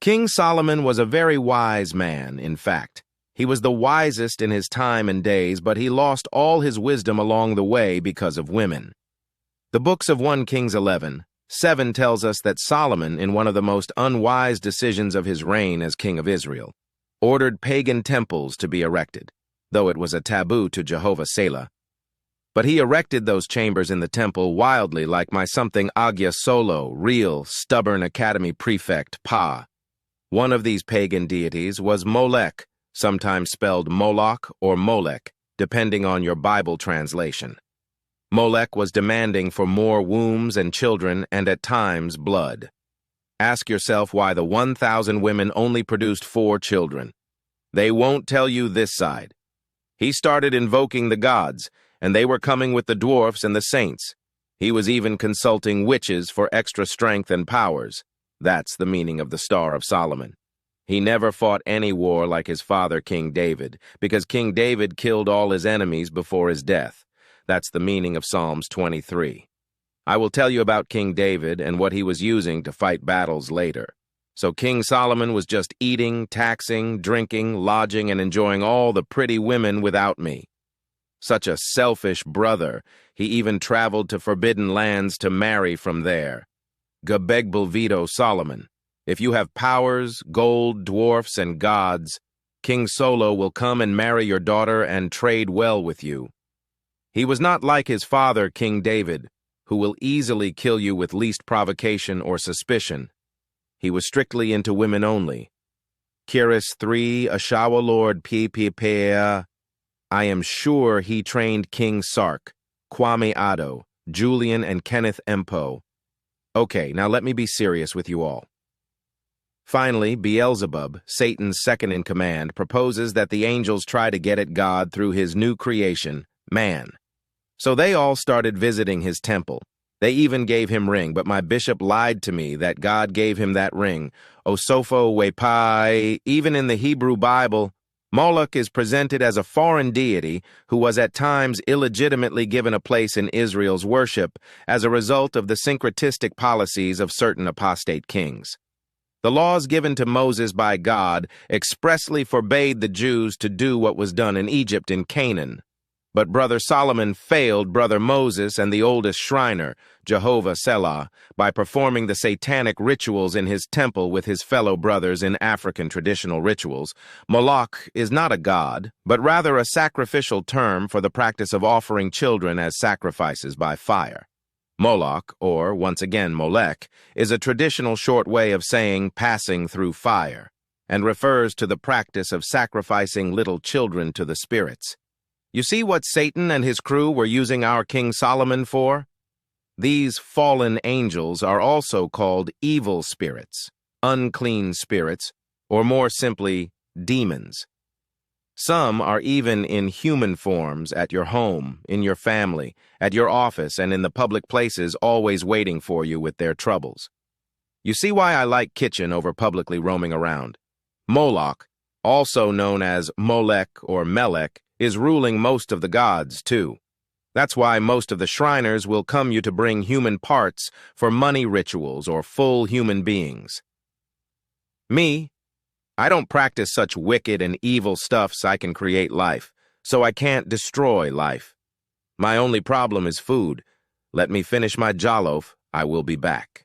King Solomon was a very wise man, in fact. He was the wisest in his time and days, but he lost all his wisdom along the way because of women. The books of 1 Kings 11:7 tells us that Solomon, in one of the most unwise decisions of his reign as king of Israel, ordered pagan temples to be erected, though it was a taboo to Jehovah Selah. But he erected those chambers in the temple wildly like my something Agya Solo, real, stubborn academy prefect, Pa. One of these pagan deities was Molech, sometimes spelled Moloch or Molech, depending on your Bible translation. Molech was demanding for more wombs and children and at times blood. Ask yourself why the 1,000 women only produced 4 children. They won't tell you this side. He started invoking the gods, and they were coming with the dwarfs and the saints. He was even consulting witches for extra strength and powers. That's the meaning of the Star of Solomon. He never fought any war like his father, King David, because King David killed all his enemies before his death. That's the meaning of Psalms 23. I will tell you about King David and what he was using to fight battles later. So King Solomon was just eating, taxing, drinking, lodging, and enjoying all the pretty women without me. Such a selfish brother, he even traveled to forbidden lands to marry from there. Gabegbelvito Solomon. If you have powers, gold, dwarfs, and gods, King Solo will come and marry your daughter and trade well with you. He was not like his father, King David, who will easily kill you with least provocation or suspicion. He was strictly into women only. Kiris 3, Ashawa Lord Pppa. I am sure he trained King Sark, Kwame Addo, Julian, and Kenneth Empo. Okay, now let me be serious with you all. Finally, Beelzebub, Satan's second-in-command, proposes that the angels try to get at God through his new creation, man. So they all started visiting his temple. They even gave him ring, but my bishop lied to me that God gave him that ring. Osopho Wepai. Even in the Hebrew Bible, Moloch is presented as a foreign deity who was at times illegitimately given a place in Israel's worship as a result of the syncretistic policies of certain apostate kings. The laws given to Moses by God expressly forbade the Jews to do what was done in Egypt and Canaan. But Brother Solomon failed Brother Moses and the oldest Shriner, Jehovah Selah, by performing the satanic rituals in his temple with his fellow brothers in African traditional rituals. Moloch is not a god, but rather a sacrificial term for the practice of offering children as sacrifices by fire. Moloch, or once again Molech, is a traditional short way of saying passing through fire, and refers to the practice of sacrificing little children to the spirits. You see what Satan and his crew were using our King Solomon for? These fallen angels are also called evil spirits, unclean spirits, or more simply, demons. Some are even in human forms at your home, in your family, at your office, and in the public places, always waiting for you with their troubles. You see why I like kitchen over publicly roaming around. Moloch, also known as Molech or Melech, is ruling most of the gods, too. That's why most of the Shriners will come you to bring human parts for money rituals or full human beings. Me, I don't practice such wicked and evil stuff so I can create life, so I can't destroy life. My only problem is food. Let me finish my jollof, I will be back.